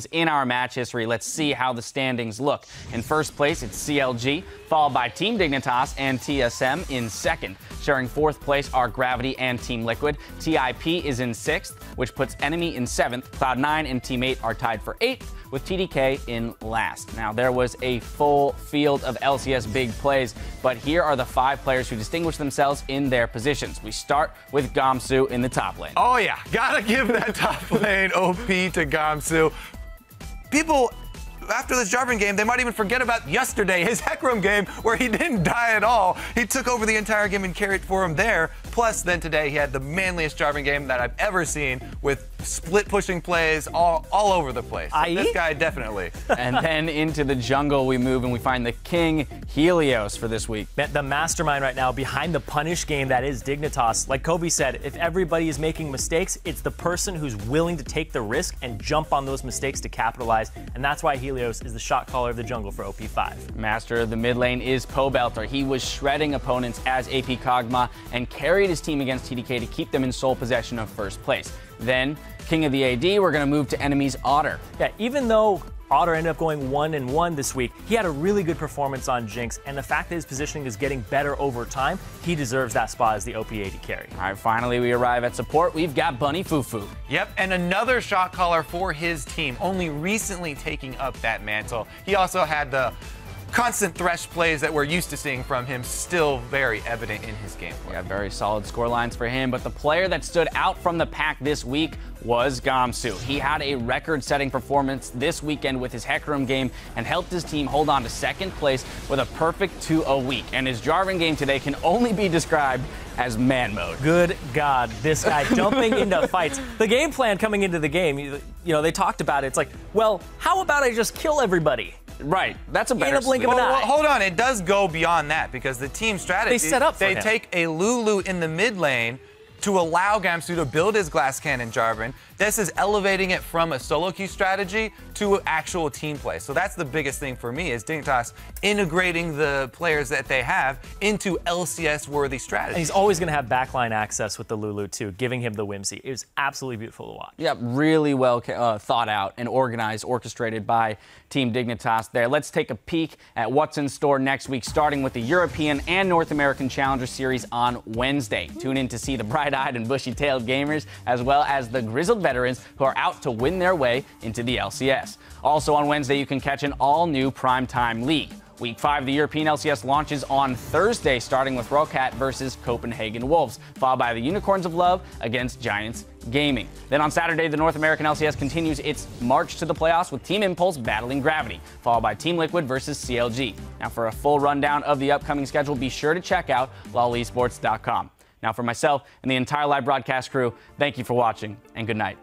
in our match history. Let's see how the standings look. In first place, it's CLG, followed by Team Dignitas and TSM in second. Sharing fourth place are Gravity and Team Liquid. TIP is in sixth, which puts Enemy in seventh. Cloud9 and Team 8 are tied for eighth, with TDK in last. Now, there was a full field of LCS big plays, but here are the 5 players who distinguished themselves in their positions. We start with Gamsu in the top lane. Oh yeah, gotta give that top lane OP to Gamsu. People, after this Jarvan game, they might even forget about yesterday, his Hecarim game, where he didn't die at all. He took over the entire game and carried for him there. Plus, then today, he had the manliest Jarvan game that I've ever seen, with split pushing plays all over the place. So this guy definitely. And then into the jungle we move, and we find the king, Helios, for this week. The mastermind right now behind the punish game that is Dignitas. Like Kobe said, if everybody is making mistakes, it's the person who's willing to take the risk and jump on those mistakes to capitalize. And that's why Helios is the shot caller of the jungle for OP5. Master of the mid lane is Pobelter. He was shredding opponents as AP Kog'Maw and carried his team against TDK to keep them in sole possession of first place. Then, King of the AD, we're going to move to Enemy's Otter. Yeah, even though Otter ended up going 1-1 this week, he had a really good performance on Jinx, and the fact that his positioning is getting better over time, he deserves that spot as the OP AD carry. All right, finally we arrive at support. We've got Bunny Fufu. Yep, and another shot caller for his team, only recently taking up that mantle. He also had the constant thresh plays that we're used to seeing from him still very evident in his gameplay. Yeah, very solid score lines for him, but the player that stood out from the pack this week was Gamsu. He had a record-setting performance this weekend with his Hecarim game and helped his team hold on to second place with a perfect 2-0 week. And his Jarvan game today can only be described as man mode. Good God, this guy jumping into fights. The game plan coming into the game, you know, they talked about it. It's like, well, how about I just kill everybody? Right, that's a better in a blink of an eye. Well, hold on, it does go beyond that because the team strategy, they set up for him. Take a Lulu in the mid lane to allow Gamsu to build his glass cannon Jarvan. This is elevating it from a solo queue strategy to actual team play. So that's the biggest thing for me is Dignitas integrating the players that they have into LCS-worthy strategies. And he's always going to have backline access with the Lulu too, giving him the whimsy. It was absolutely beautiful to watch. Yeah, really well thought out and organized, orchestrated by Team Dignitas there. Let's take a peek at what's in store next week, starting with the European and North American Challenger Series on Wednesday. Tune in to see the bright-eyed and bushy-tailed gamers, as well as the grizzled veterans who are out to win their way into the LCS. Also on Wednesday, you can catch an all-new primetime league. Week 5 of the European LCS launches on Thursday, starting with Rokat versus Copenhagen Wolves, followed by the Unicorns of Love against Giants Gaming. Then on Saturday, the North American LCS continues its march to the playoffs with Team Impulse battling Gravity, followed by Team Liquid versus CLG. Now, for a full rundown of the upcoming schedule, be sure to check out lolesports.com. Now, for myself and the entire live broadcast crew, thank you for watching, and good night.